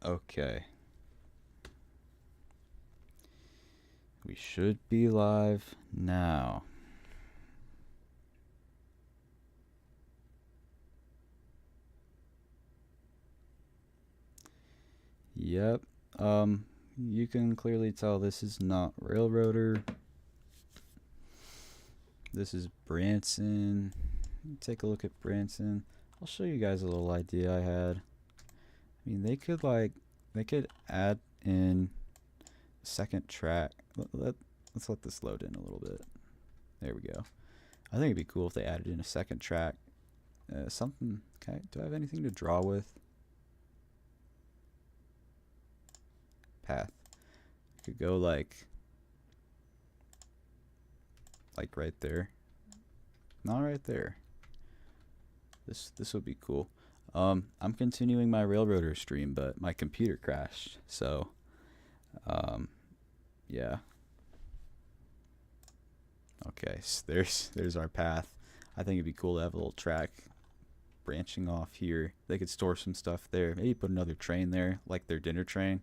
Okay. We should be live now. Yep. You can clearly tell this is not Railroader. This is Branson. Take a look at Branson. I'll show you guys a little idea I had. I mean, they could add in a second track. Let's let this load in a little bit. There we go. I think it'd be cool if they added in a second track. Something. Okay. Do I have anything to draw with? Path. Could go like right there. Not right there. This would be cool. I'm continuing my Railroader stream, but my computer crashed. So, yeah. Okay, so there's our path. I think it'd be cool to have a little track branching off here. They could store some stuff there. Maybe put another train there, like their dinner train.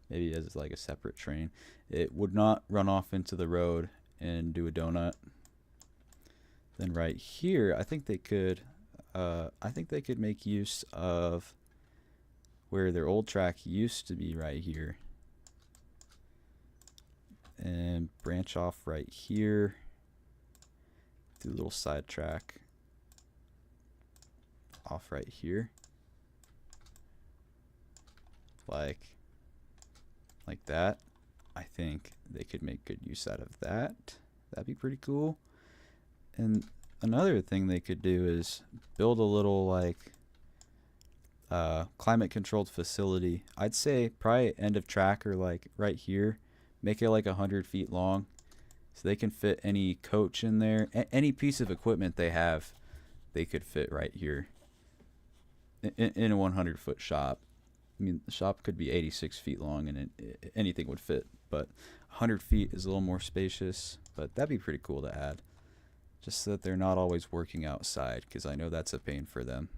Maybe as like a separate train. It would not run off into the road and do a donut. Then right here, I think they could make use of where their old track used to be right here. And branch off right here. Do a little side track off right here. Like that. I think they could make good use out of that. That'd be pretty cool. And another thing they could do is build a little like climate controlled facility. I'd say probably end of track or like right here. Make it like 100 feet long so they can fit any coach in there. Any piece of equipment they have, they could fit right here in a 100-foot shop. I mean, the shop could be 86 feet long and anything would fit, but 100 feet is a little more spacious, but that'd be pretty cool to add. Just so that they're not always working outside, because I know that's a pain for them.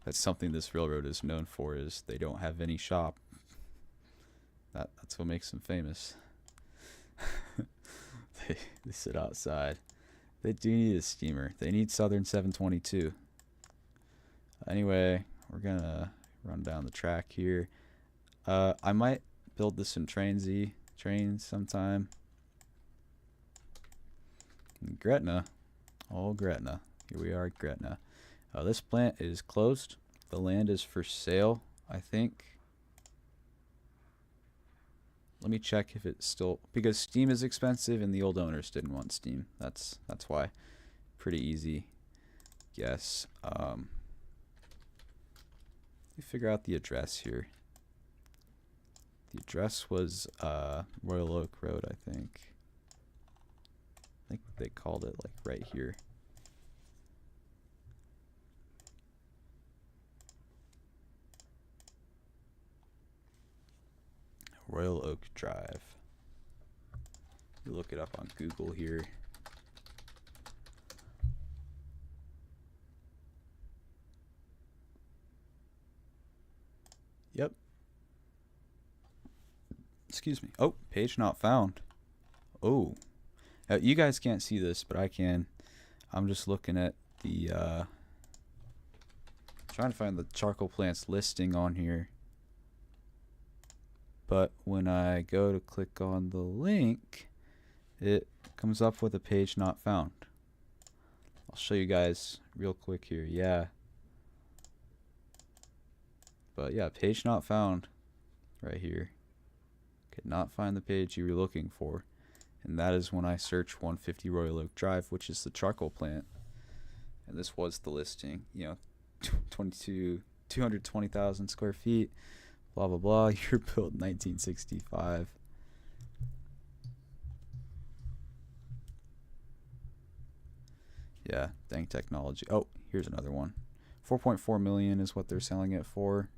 That's something this railroad is known for, is they don't have any shop. That's what makes them famous. they sit outside. They do need a steamer. They need Southern 722. Anyway, we're gonna run down the track here. I might build this in trains sometime. Gretna. Oh, Gretna. Here we are at Gretna. This plant is closed. The land is for sale, I think. Let me check if it's still, because steam is expensive and the old owners didn't want steam. That's why. Pretty easy guess. Let me figure out the address here. The address was Royal Oak Road, I think. I think they called it like right here. Royal Oak Drive. You look it up on Google here. Yep. Excuse me. Oh, page not found. Oh. You guys can't see this, but I can. I'm just looking at the trying to find the charcoal plants listing on here. But when I go to click on the link, it comes up with a page not found. I'll show you guys real quick here. Yeah. But yeah, page not found right here. Could not find the page you were looking for. And that is when I search 150 Royal Oak Drive, which is the charcoal plant. And this was the listing, you know, 220,000 square feet, blah, blah, blah. You're built in 1965. Yeah, dang technology. Oh, here's another one. 4.4 million is what they're selling it for.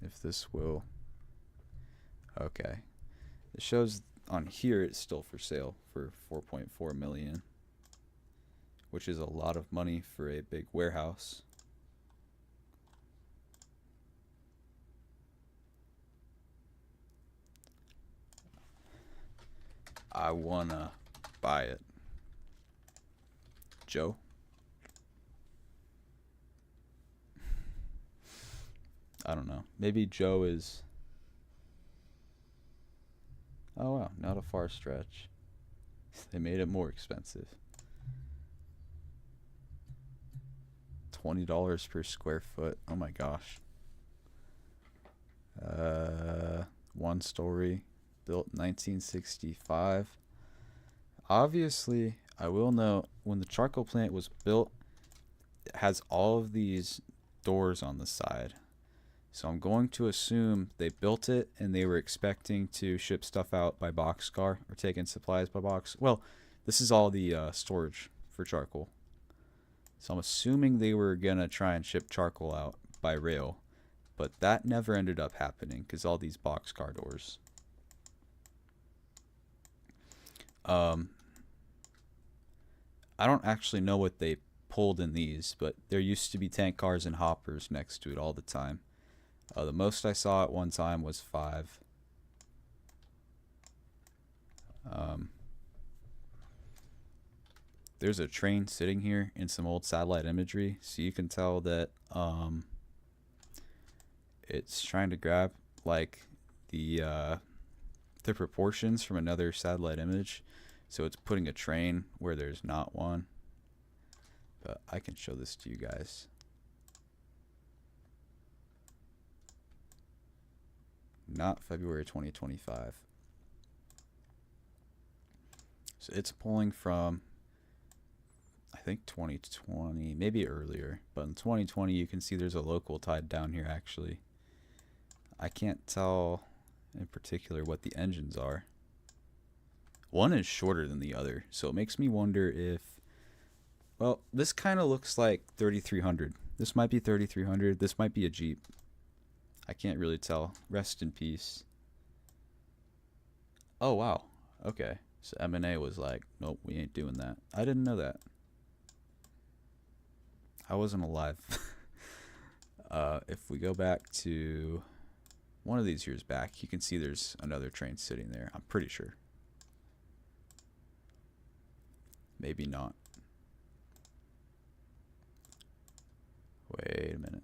If this will. Okay. It shows on here it's still for sale for 4.4 million, which is a lot of money for a big warehouse. I wanna buy it. Joe? I don't know. Maybe Joe is... Oh wow, not a far stretch. They made it more expensive. $20 per square foot. Oh my gosh. One story, built 1965. Obviously, I will note when the charcoal plant was built, it has all of these doors on the side. So I'm going to assume they built it and they were expecting to ship stuff out by boxcar or take in supplies by box. Well, this is all the storage for charcoal. So I'm assuming they were going to try and ship charcoal out by rail. But that never ended up happening because all these boxcar doors. I don't actually know what they pulled in these, but there used to be tank cars and hoppers next to it all the time. The most I saw at one time was 5. There's a train sitting here in some old satellite imagery, so you can tell that it's trying to grab like the proportions from another satellite image, so it's putting a train where there's not one. But I can show this to you guys. Not February 2025. So it's pulling from, I think 2020, maybe earlier, but in 2020 you can see there's a local tied down here actually. I can't tell in particular what the engines are. One is shorter than the other, so it makes me wonder if, well, this kind of looks like 3300. This might be 3300. This might be a Jeep. I can't really tell. Rest in peace. Oh, wow. Okay. So M&A was like, nope, we ain't doing that. I didn't know that. I wasn't alive. If we go back to one of these years back, you can see there's another train sitting there. I'm pretty sure. Maybe not. Wait a minute.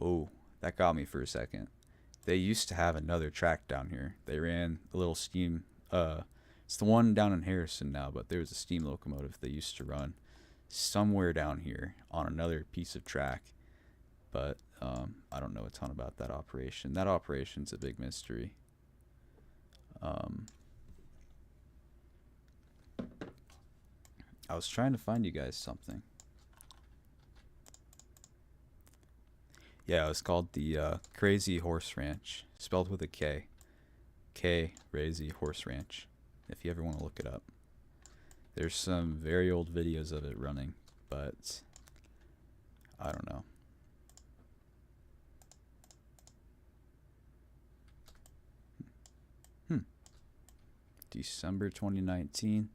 Oh, that got me for a second. They used to have another track down here. They ran a little steam. It's the one down in Harrison now, but there was a steam locomotive they used to run somewhere down here on another piece of track. But I don't know a ton about that operation. That operation's a big mystery. I was trying to find you guys something. Yeah, it was called the Crazy Horse Ranch, spelled with a K. Crazy Horse Ranch, if you ever want to look it up. There's some very old videos of it running, but I don't know. December 2019.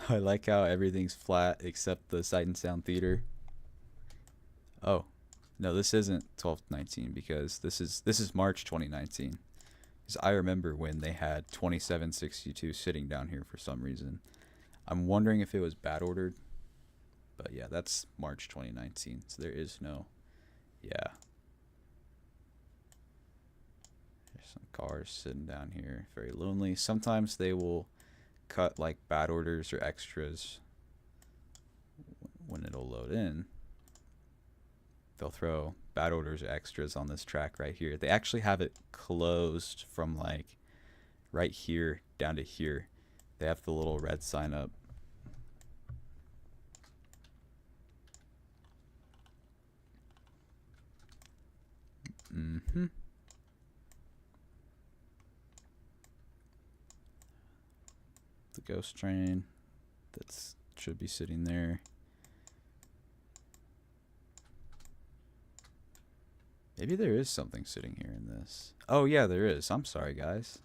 I like how everything's flat except the Sight and Sound Theater. Oh. No, this isn't 1219 because this is March 2019. Because I remember when they had 2762 sitting down here for some reason. I'm wondering if it was bad ordered. But yeah, that's March 2019. So there is no, yeah. There's some cars sitting down here, very lonely. Sometimes they will cut like bad orders or extras when it'll load in. They'll throw bad orders or extras on this track right here. They actually have it closed from like right here down to here. They have the little red sign up. The ghost train that should be sitting there. Maybe there is something sitting here in this. Oh yeah, there is. I'm sorry, guys.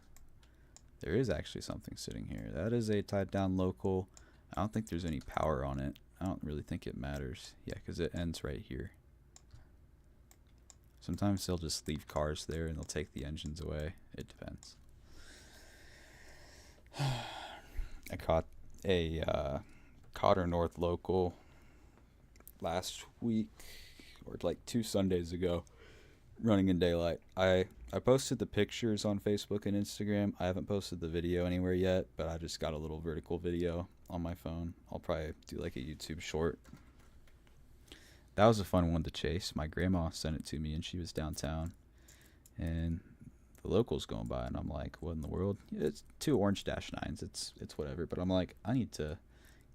There is actually something sitting here. That is a tied down local. I don't think there's any power on it. I don't really think it matters. Yeah, because it ends right here. Sometimes they'll just leave cars there and they'll take the engines away. It depends. I caught a Cotter North local last week, or like 2 Sundays ago, running in daylight. I posted the pictures on Facebook and Instagram. I haven't posted the video anywhere yet, but I just got a little vertical video on my phone. I'll probably do like a YouTube short. That was a fun one to chase. My grandma sent it to me, and she was downtown, and the locals going by, and I'm like, what in the world? It's two orange dash nines. It's whatever. But I'm like, I need to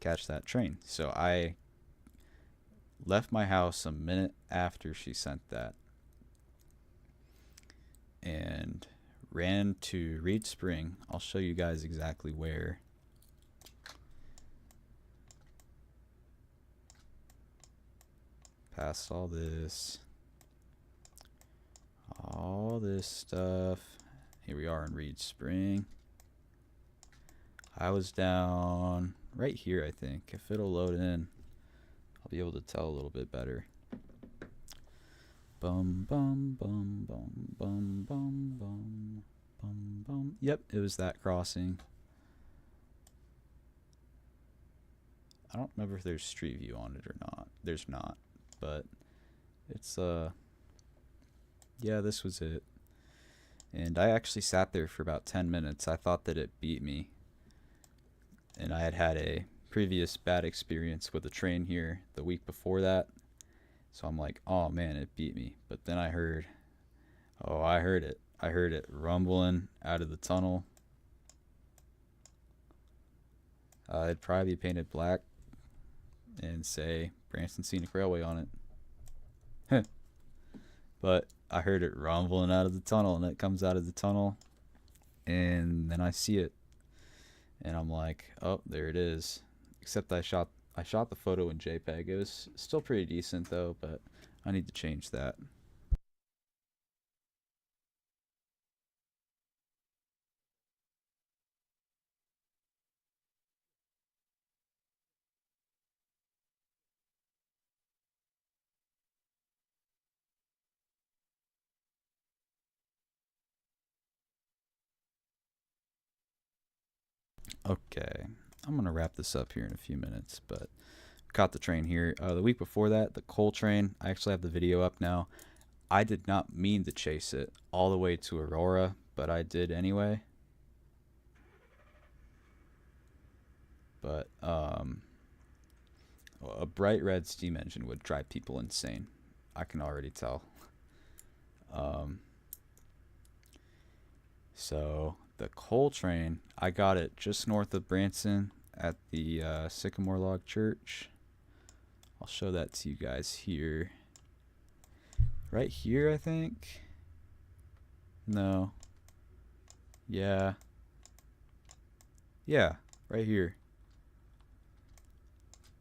catch that train. So I left my house a minute after she sent that and ran to Reed Spring. I'll show you guys exactly where. Past all this stuff. Here we are in Reed Spring. I was down right here, I think. If it'll load in, I'll be able to tell a little bit better. Bum bum bum bum bum bum bum bum bum. Yep, it was that crossing. I don't remember if there's Street View on it or not. There's not, but it's yeah, this was it. And I actually sat there for about 10 minutes. I thought that it beat me. And I had a previous bad experience with a train here the week before that. So I'm like, oh man, it beat me. But then I heard it. I heard it rumbling out of the tunnel. It'd probably be painted black and say Branson Scenic Railway on it. But I heard it rumbling out of the tunnel, and it comes out of the tunnel, and then I see it, and I'm like, oh, there it is. Except I shot the photo in JPEG. It was still pretty decent though, but I need to change that. Okay, I'm gonna wrap this up here in a few minutes, but caught the train here. The week before that, the coal train. I actually have the video up now. I did not mean to chase it all the way to Aurora, but I did anyway. But a bright red steam engine would drive people insane. I can already tell. So the coal train, I got it just north of Branson at the Sycamore Log Church. I'll show that to you guys here. Right here, I think. No. Yeah. Yeah, right here.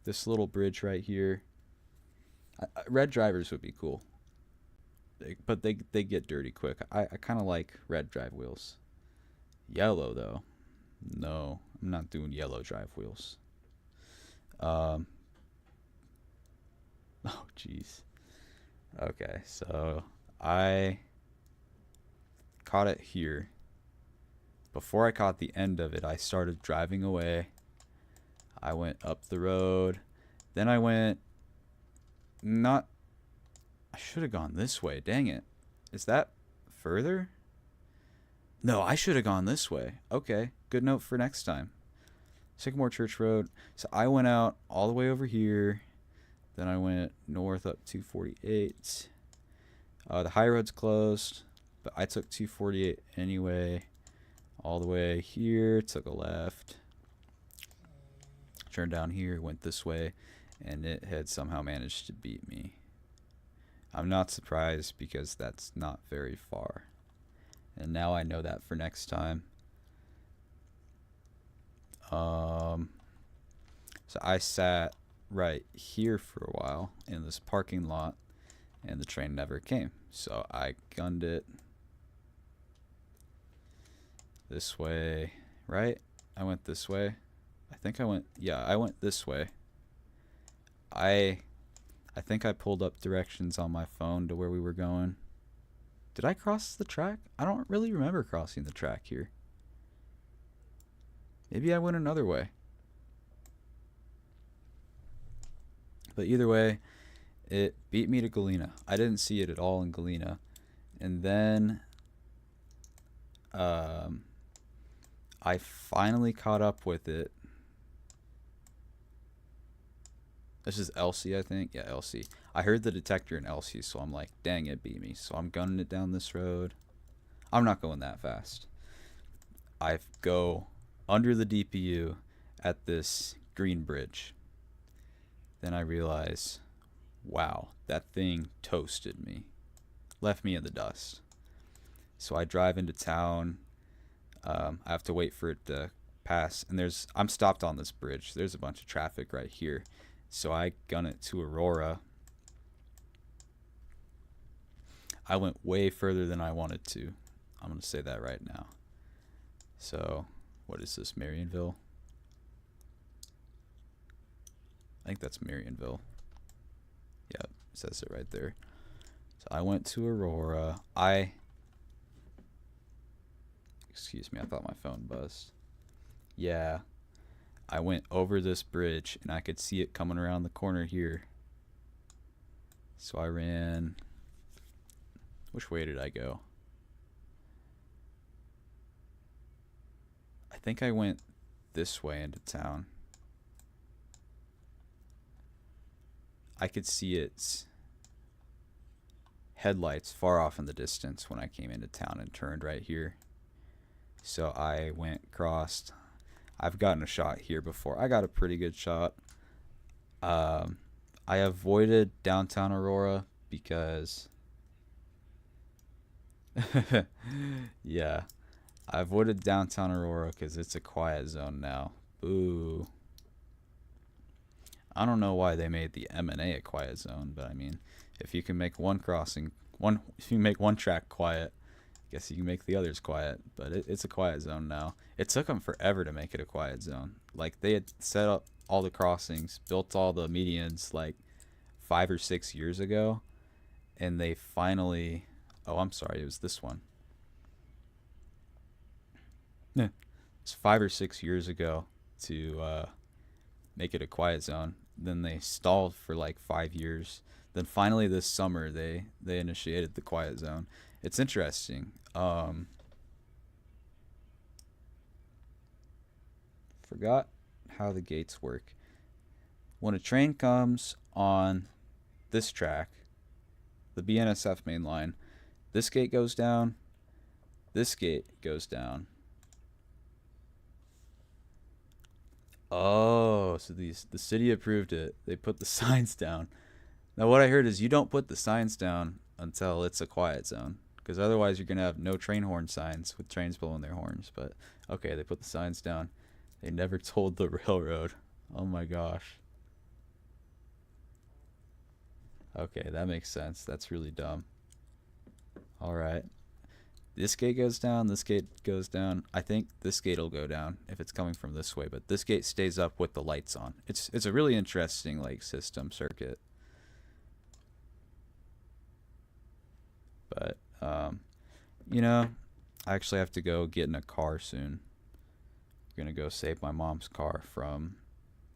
This little bridge right here. Red drivers would be cool. But they get dirty quick. I kind of like red drive wheels. Yellow, though. No, I'm not doing yellow drive wheels. Oh, jeez. Okay, so I caught it here. Before I caught the end of it, I started driving away. I went up the road. Then I went not... I should have gone this way. Dang it. Is that further? No, I should have gone this way. Okay, good note for next time. Sycamore Church Road. So I went out all the way over here. Then I went north up 248. The high road's closed, but I took 248 anyway. All the way here, took a left. Turned down here, went this way, and it had somehow managed to beat me. I'm not surprised because that's not very far. And now I know that for next time. So I sat right here for a while in this parking lot, and the train never came. So I gunned it this way, right? I went this way. I think I went, yeah, I went this way. I think I pulled up directions on my phone to where we were going. Did I cross the track? I don't really remember crossing the track here. Maybe I went another way. But either way, it beat me to Galena. I didn't see it at all in Galena. And then I finally caught up with it. This is Elsie, I think. Yeah, Elsie. I heard the detector in Elsie, so I'm like, dang, it beat me. So I'm gunning it down this road. I'm not going that fast. I go under the DPU at this green bridge. Then I realize, wow, that thing toasted me. Left me in the dust. So I drive into town. I have to wait for it to pass. And I'm stopped on this bridge. There's a bunch of traffic right here. So I gun it to Aurora. I went way further than I wanted to. I'm going to say that right now. So, what is this, Marionville? I think that's Marionville. Yep, it says it right there. So I went to Aurora. Excuse me, I thought my phone buzzed. Yeah, I went over this bridge and I could see it coming around the corner here. So I ran. Which way did I go? I think I went this way into town. I could see its headlights far off in the distance when I came into town and turned right here. So I went crossed. I've gotten a shot here before. I got a pretty good shot. I avoided downtown Aurora because yeah, I avoided downtown Aurora because it's a quiet zone now. Boo. I don't know why they made the M&A a quiet zone, but I mean, if you can make if you make one track quiet, I guess you can make the others quiet. But it's a quiet zone now. It took them forever to make it a quiet zone. Like, they had set up all the crossings, built all the medians like 5 or 6 years ago, and they finally. Oh, I'm sorry, it was this one. Yeah, it's 5 or 6 years ago to make it a quiet zone. Then they stalled for like 5 years. Then finally this summer they initiated the quiet zone. It's interesting. Forgot how the gates work. When a train comes on this track, the BNSF main line, this gate goes down, this gate goes down. Oh, so the city approved it. They put the signs down. Now what I heard is you don't put the signs down until it's a quiet zone, because otherwise you're going to have no train horn signs with trains blowing their horns. But okay, they put the signs down. They never told the railroad. Oh my gosh. Okay, that makes sense. That's really dumb. All right. This gate goes down, this gate goes down. I think this gate will go down if it's coming from this way, but this gate stays up with the lights on. It's a really interesting like system circuit. But you know, I actually have to go get in a car soon. I'm gonna go save my mom's car from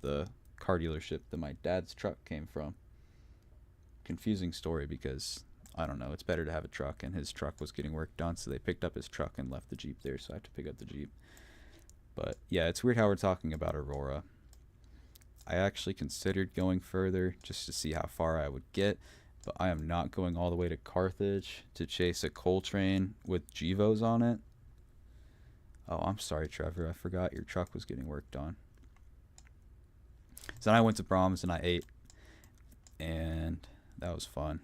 the car dealership that my dad's truck came from. Confusing story because I don't know, it's better to have a truck, and his truck was getting work done, so they picked up his truck and left the Jeep there, so I have to pick up the Jeep. But yeah, it's weird how we're talking about Aurora. I actually considered going further just to see how far I would get, but I am not going all the way to Carthage to chase a coal train with GEVOs on it. Oh, I'm sorry, Trevor, I forgot your truck was getting worked on. So then I went to Brahms and I ate, and that was fun.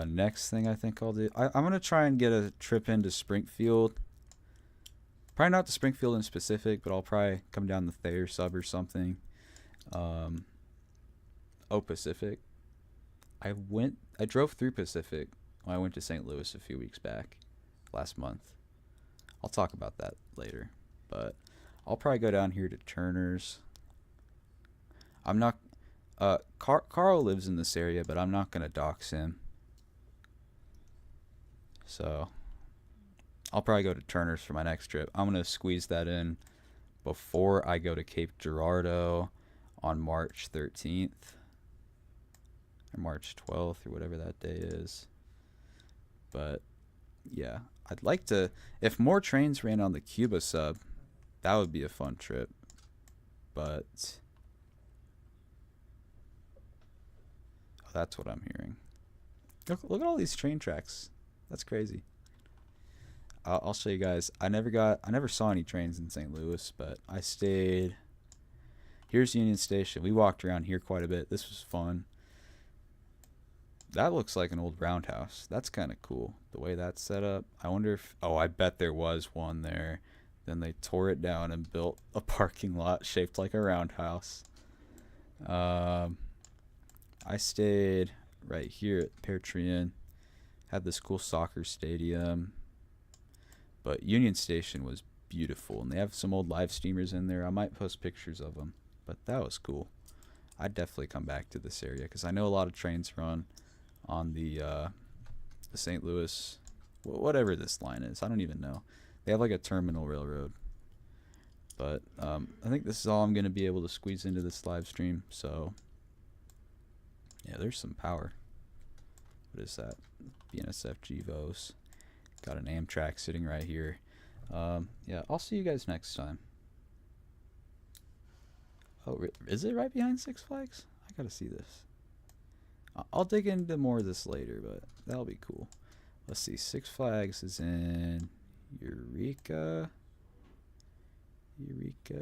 Next thing I think I'll do, I'm going to try and get a trip into Springfield. Probably not to Springfield in specific, but I'll probably come down the Thayer sub or something. Pacific. I drove through Pacific when I went to St. Louis a few weeks back, last month. I'll talk about that later, but I'll probably go down here to Turner's. I'm not, Carl lives in this area, but I'm not going to dox him. So I'll probably go to Turner's for my next trip. I'm going to squeeze that in before I go to Cape Girardeau on March 13th or March 12th or whatever that day is. But yeah, I'd like to, if more trains ran on the Cuba sub, that would be a fun trip. But oh, that's what I'm hearing. Look at all these train tracks. That's crazy. I'll show you guys. I never saw any trains in St. Louis, but I stayed. Here's Union Station. We walked around here quite a bit. This was fun. That looks like an old roundhouse. That's kind of cool, the way that's set up. I wonder if, oh, I bet there was one there. Then they tore it down and built a parking lot shaped like a roundhouse. I stayed right here at Pear Tree Inn. Had this cool soccer stadium. But Union Station was beautiful, and they have some old live streamers in there. I might post pictures of them, but that was cool. I'd definitely come back to this area because I know a lot of trains run on the St. Louis, whatever this line is. I don't even know. They have like a terminal railroad. But I think this is all I'm going to be able to squeeze into this live stream. So, yeah, there's some power. What is that? BNSF GVOs. Got an Amtrak sitting right here. Yeah, I'll see you guys next time. Oh, is it right behind Six Flags? I gotta see this. I'll dig into more of this later, but that'll be cool. Let's see. Six Flags is in Eureka. Eureka.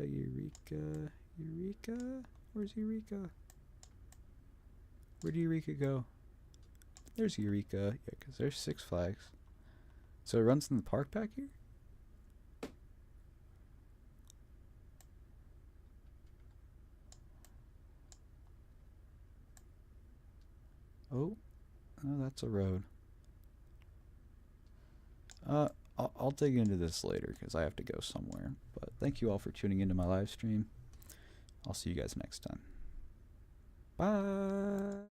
Where's Eureka? Where did Eureka go? There's Eureka. Yeah, because there's Six Flags. So it runs in the park back here? Oh, that's a road. I'll dig into this later because I have to go somewhere. But thank you all for tuning into my live stream. I'll see you guys next time. Bye.